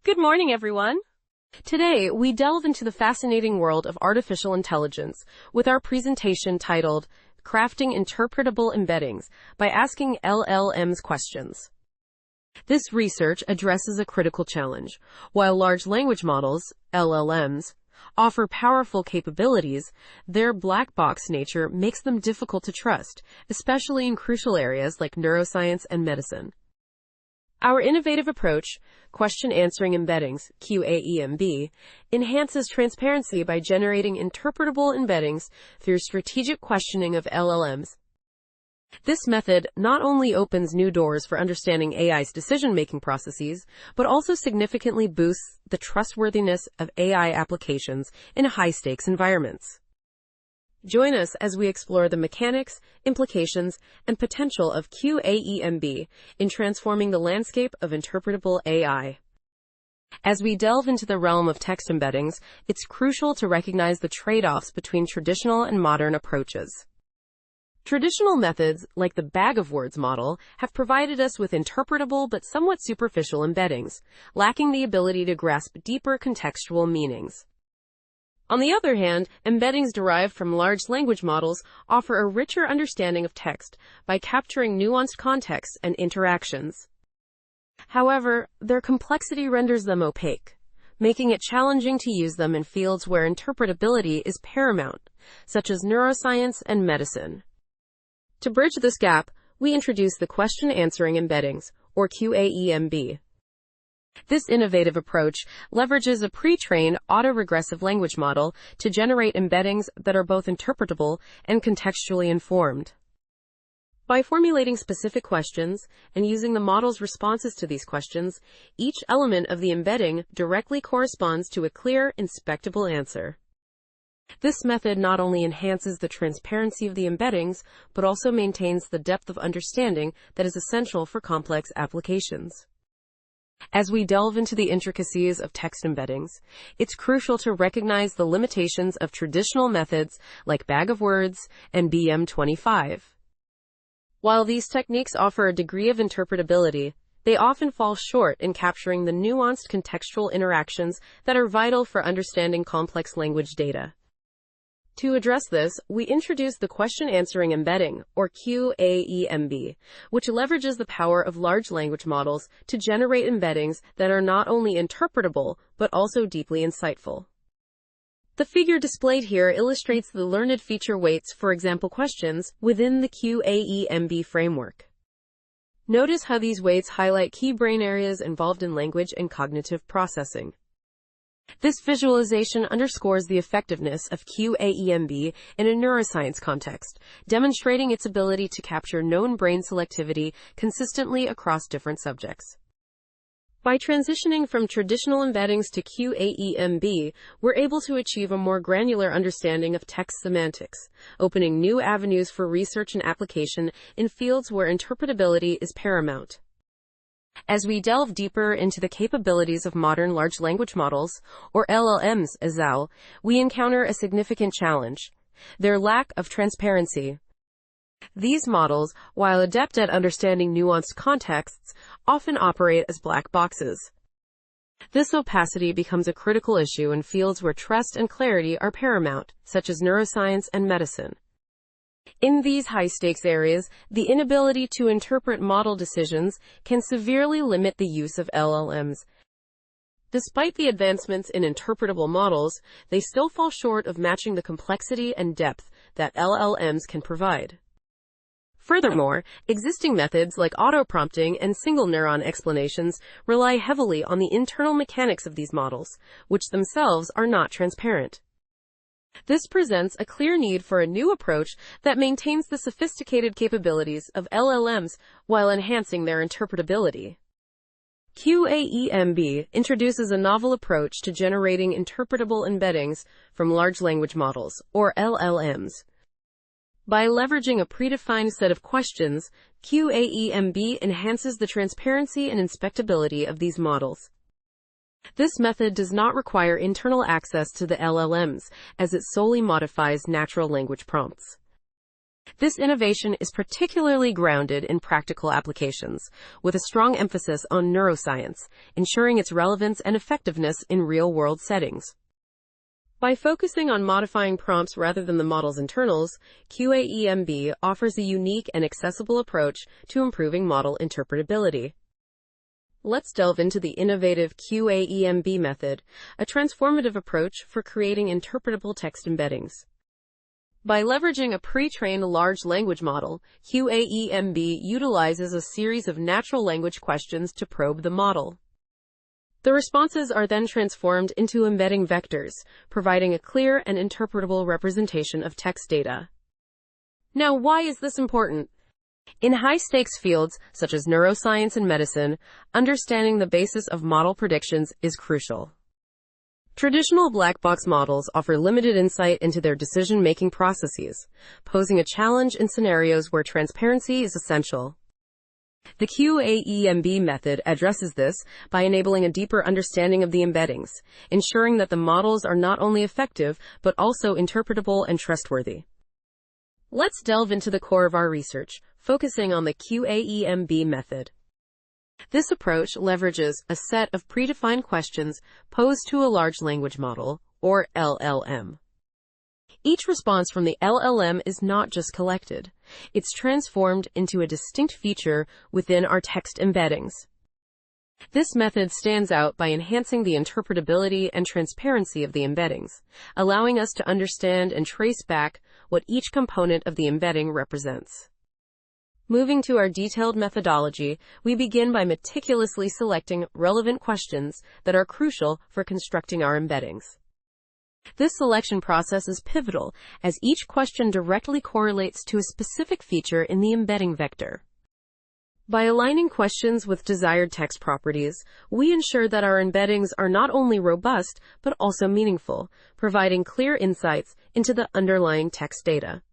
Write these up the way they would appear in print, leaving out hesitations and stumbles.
Good morning, everyone. Today, we delve into the fascinating world of artificial intelligence with our presentation titled Crafting Interpretable Embeddings by Asking LLMs Questions. This research addresses a critical challenge. While large language models, LLMs, offer powerful capabilities, their black box nature makes them difficult to trust, especially in crucial areas like neuroscience and medicine. Our innovative approach, Question Answering Embeddings, QA-Emb, enhances transparency by generating interpretable embeddings through strategic questioning of LLMs. This method not only opens new doors for understanding AI's decision-making processes, but also significantly boosts the trustworthiness of AI applications in high-stakes environments. Join us as we explore the mechanics, implications, and potential of QA-Emb in transforming the landscape of interpretable AI. As we delve into the realm of text embeddings, it's crucial to recognize the trade-offs between traditional and modern approaches. Traditional methods, like the bag-of-words model, have provided us with interpretable but somewhat superficial embeddings, lacking the ability to grasp deeper contextual meanings. On the other hand, embeddings derived from large language models offer a richer understanding of text by capturing nuanced contexts and interactions. However, their complexity renders them opaque, making it challenging to use them in fields where interpretability is paramount, such as neuroscience and medicine. To bridge this gap, we introduce the Question Answering Embeddings, or QA-Emb. This innovative approach leverages a pre-trained autoregressive language model to generate embeddings that are both interpretable and contextually informed. By formulating specific questions and using the model's responses to these questions, each element of the embedding directly corresponds to a clear, inspectable answer. This method not only enhances the transparency of the embeddings, but also maintains the depth of understanding that is essential for complex applications. As we delve into the intricacies of text embeddings, it's crucial to recognize the limitations of traditional methods like bag-of-words and BM25. While these techniques offer a degree of interpretability, they often fall short in capturing the nuanced contextual interactions that are vital for understanding complex language data. To address this, we introduce the Question Answering Embedding, or QA-Emb, which leverages the power of large language models to generate embeddings that are not only interpretable, but also deeply insightful. The figure displayed here illustrates the learned feature weights for example questions within the QA-Emb framework. Notice how these weights highlight key brain areas involved in language and cognitive processing. This visualization underscores the effectiveness of QA-Emb in a neuroscience context, demonstrating its ability to capture known brain selectivity consistently across different subjects. By transitioning from traditional embeddings to QA-Emb, we're able to achieve a more granular understanding of text semantics, opening new avenues for research and application in fields where interpretability is paramount. As we delve deeper into the capabilities of modern large language models, or LLMs as well, we encounter a significant challenge: their lack of transparency. These models, while adept at understanding nuanced contexts, often operate as black boxes. This opacity becomes a critical issue in fields where trust and clarity are paramount, such as neuroscience and medicine. In these high-stakes areas, the inability to interpret model decisions can severely limit the use of LLMs. Despite the advancements in interpretable models, they still fall short of matching the complexity and depth that LLMs can provide. Furthermore, existing methods like auto-prompting and single neuron explanations rely heavily on the internal mechanics of these models, which themselves are not transparent. This presents a clear need for a new approach that maintains the sophisticated capabilities of LLMs while enhancing their interpretability. QA-Emb introduces a novel approach to generating interpretable embeddings from large language models, or LLMs. By leveraging a predefined set of questions, QA-Emb enhances the transparency and inspectability of these models. This method does not require internal access to the LLMs, as it solely modifies natural language prompts. This innovation is particularly grounded in practical applications, with a strong emphasis on neuroscience, ensuring its relevance and effectiveness in real-world settings. By focusing on modifying prompts rather than the model's internals, QA-Emb offers a unique and accessible approach to improving model interpretability. Let's delve into the innovative QA-Emb method, a transformative approach for creating interpretable text embeddings. By leveraging a pre-trained large language model, QA-Emb utilizes a series of natural language questions to probe the model. The responses are then transformed into embedding vectors, providing a clear and interpretable representation of text data. Now, why is this important? In high-stakes fields, such as neuroscience and medicine, understanding the basis of model predictions is crucial. Traditional black box models offer limited insight into their decision-making processes, posing a challenge in scenarios where transparency is essential. The QA-Emb method addresses this by enabling a deeper understanding of the embeddings, ensuring that the models are not only effective, but also interpretable and trustworthy. Let's delve into the core of our research, focusing on the QA-Emb method. This approach leverages a set of predefined questions posed to a large language model, or LLM. Each response from the LLM is not just collected, it's transformed into a distinct feature within our text embeddings. This method stands out by enhancing the interpretability and transparency of the embeddings, allowing us to understand and trace back what each component of the embedding represents. Moving to our detailed methodology, we begin by meticulously selecting relevant questions that are crucial for constructing our embeddings. This selection process is pivotal, as each question directly correlates to a specific feature in the embedding vector. By aligning questions with desired text properties, we ensure that our embeddings are not only robust, but also meaningful, providing clear insights into the underlying text data.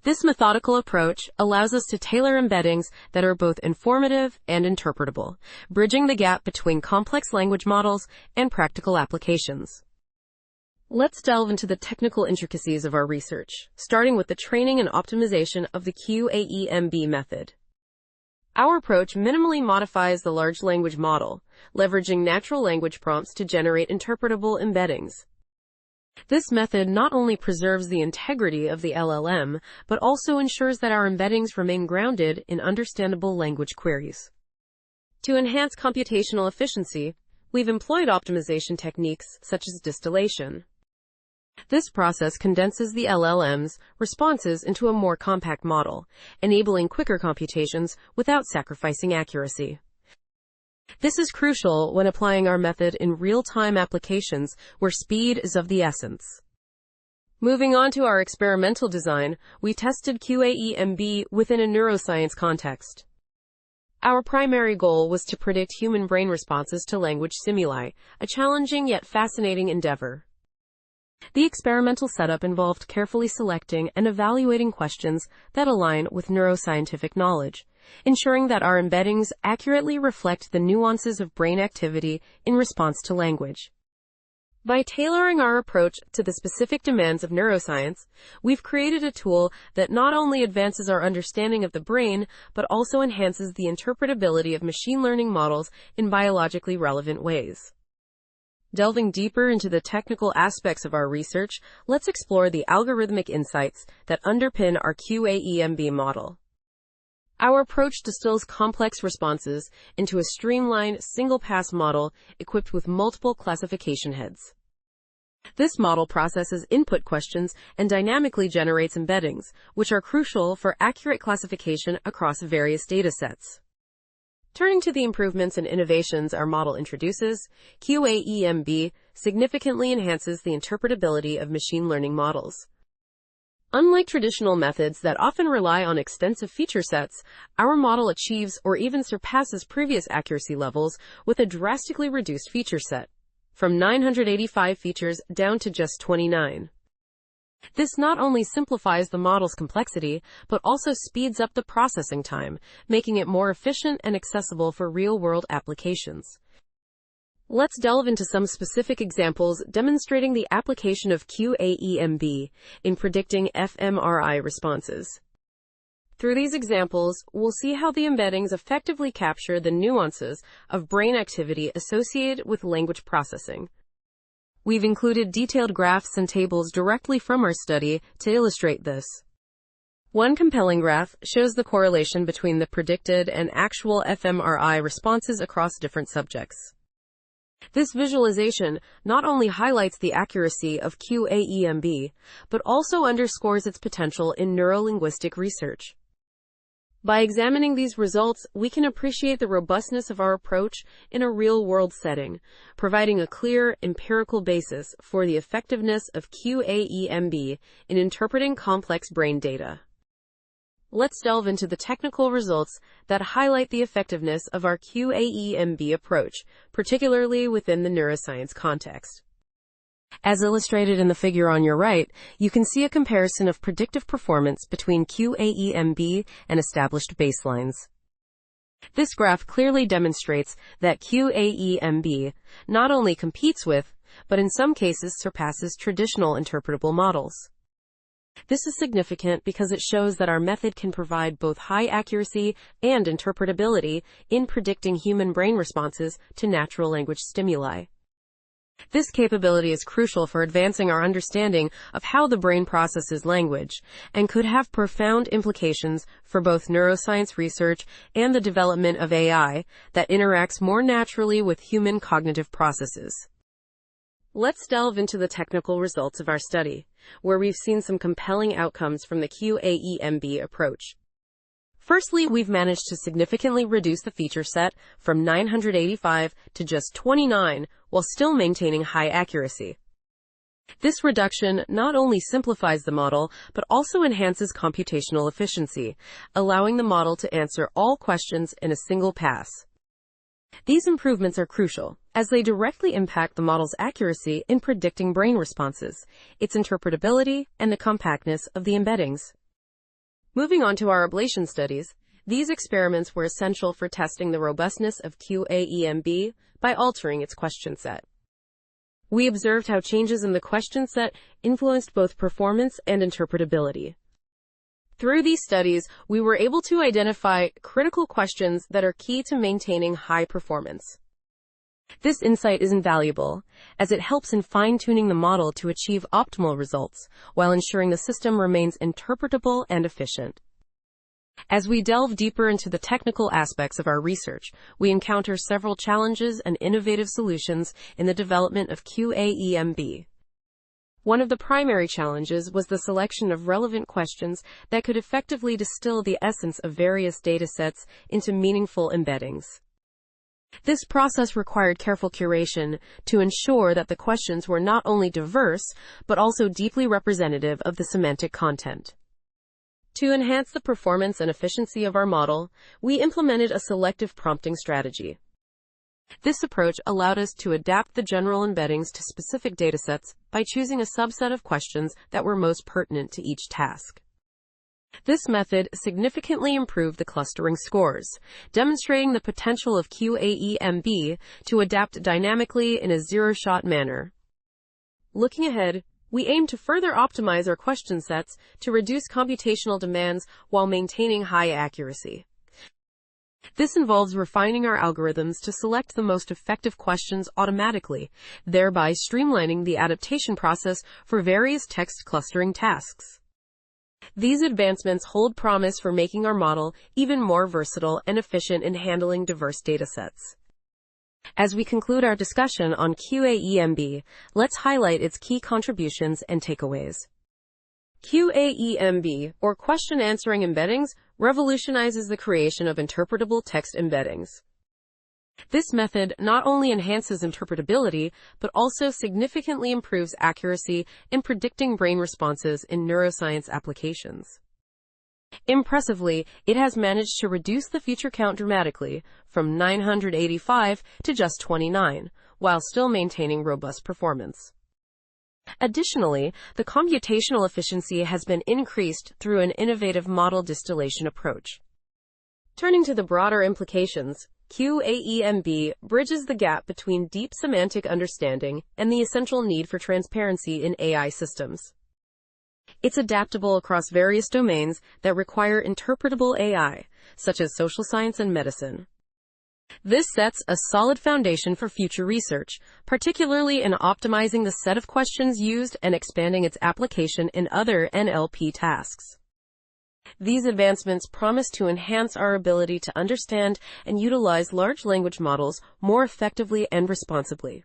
This methodical approach allows us to tailor embeddings that are both informative and interpretable, bridging the gap between complex language models and practical applications. Let's delve into the technical intricacies of our research, starting with the training and optimization of the QA-Emb method. Our approach minimally modifies the large language model, leveraging natural language prompts to generate interpretable embeddings. This method not only preserves the integrity of the LLM, but also ensures that our embeddings remain grounded in understandable language queries. To enhance computational efficiency, we've employed optimization techniques such as distillation. This process condenses the LLM's responses into a more compact model, enabling quicker computations without sacrificing accuracy. This is crucial when applying our method in real-time applications where speed is of the essence. Moving on to our experimental design, we tested QA-Emb within a neuroscience context. Our primary goal was to predict human brain responses to language stimuli, a challenging yet fascinating endeavor. The experimental setup involved carefully selecting and evaluating questions that align with neuroscientific knowledge, ensuring that our embeddings accurately reflect the nuances of brain activity in response to language. By tailoring our approach to the specific demands of neuroscience, we've created a tool that not only advances our understanding of the brain, but also enhances the interpretability of machine learning models in biologically relevant ways. Delving deeper into the technical aspects of our research, let's explore the algorithmic insights that underpin our QA-Emb model. Our approach distills complex responses into a streamlined, single-pass model equipped with multiple classification heads. This model processes input questions and dynamically generates embeddings, which are crucial for accurate classification across various datasets. Turning to the improvements and innovations our model introduces, QA-Emb significantly enhances the interpretability of machine learning models. Unlike traditional methods that often rely on extensive feature sets, our model achieves or even surpasses previous accuracy levels with a drastically reduced feature set, from 985 features down to just 29. This not only simplifies the model's complexity, but also speeds up the processing time, making it more efficient and accessible for real-world applications. Let's delve into some specific examples demonstrating the application of QA-Emb in predicting fMRI responses. Through these examples, we'll see how the embeddings effectively capture the nuances of brain activity associated with language processing. We've included detailed graphs and tables directly from our study to illustrate this. One compelling graph shows the correlation between the predicted and actual fMRI responses across different subjects. This visualization not only highlights the accuracy of QA-Emb, but also underscores its potential in neurolinguistic research. By examining these results, we can appreciate the robustness of our approach in a real-world setting, providing a clear, empirical basis for the effectiveness of QA-Emb in interpreting complex brain data. Let's delve into the technical results that highlight the effectiveness of our QA-Emb approach, particularly within the neuroscience context. As illustrated in the figure on your right, you can see a comparison of predictive performance between QA-Emb and established baselines. This graph clearly demonstrates that QA-Emb not only competes with, but in some cases surpasses traditional interpretable models. This is significant because it shows that our method can provide both high accuracy and interpretability in predicting human brain responses to natural language stimuli. This capability is crucial for advancing our understanding of how the brain processes language, and could have profound implications for both neuroscience research and the development of AI that interacts more naturally with human cognitive processes. Let's delve into the technical results of our study, where we've seen some compelling outcomes from the QA-Emb approach. Firstly, we've managed to significantly reduce the feature set from 985 to just 29, while still maintaining high accuracy. This reduction not only simplifies the model, but also enhances computational efficiency, allowing the model to answer all questions in a single pass. These improvements are crucial, as they directly impact the model's accuracy in predicting brain responses, its interpretability, and the compactness of the embeddings. Moving on to our ablation studies, these experiments were essential for testing the robustness of QA-Emb by altering its question set. We observed how changes in the question set influenced both performance and interpretability. Through these studies, we were able to identify critical questions that are key to maintaining high performance. This insight is invaluable, as it helps in fine-tuning the model to achieve optimal results, while ensuring the system remains interpretable and efficient. As we delve deeper into the technical aspects of our research, we encounter several challenges and innovative solutions in the development of QA-Emb. One of the primary challenges was the selection of relevant questions that could effectively distill the essence of various datasets into meaningful embeddings. This process required careful curation to ensure that the questions were not only diverse, but also deeply representative of the semantic content. To enhance the performance and efficiency of our model, we implemented a selective prompting strategy. This approach allowed us to adapt the general embeddings to specific datasets by choosing a subset of questions that were most pertinent to each task. This method significantly improved the clustering scores, demonstrating the potential of QA-Emb to adapt dynamically in a zero-shot manner. Looking ahead, we aim to further optimize our question sets to reduce computational demands while maintaining high accuracy. This involves refining our algorithms to select the most effective questions automatically, thereby streamlining the adaptation process for various text clustering tasks. These advancements hold promise for making our model even more versatile and efficient in handling diverse datasets. As we conclude our discussion on QA-Emb, let's highlight its key contributions and takeaways. QA-Emb, or question answering embeddings, revolutionizes the creation of interpretable text embeddings. This method not only enhances interpretability, but also significantly improves accuracy in predicting brain responses in neuroscience applications. Impressively, it has managed to reduce the feature count dramatically, from 985 to just 29, while still maintaining robust performance. Additionally, the computational efficiency has been increased through an innovative model distillation approach. Turning to the broader implications, QA-Emb bridges the gap between deep semantic understanding and the essential need for transparency in AI systems. It's adaptable across various domains that require interpretable AI, such as social science and medicine. This sets a solid foundation for future research, particularly in optimizing the set of questions used and expanding its application in other NLP tasks. These advancements promise to enhance our ability to understand and utilize large language models more effectively and responsibly.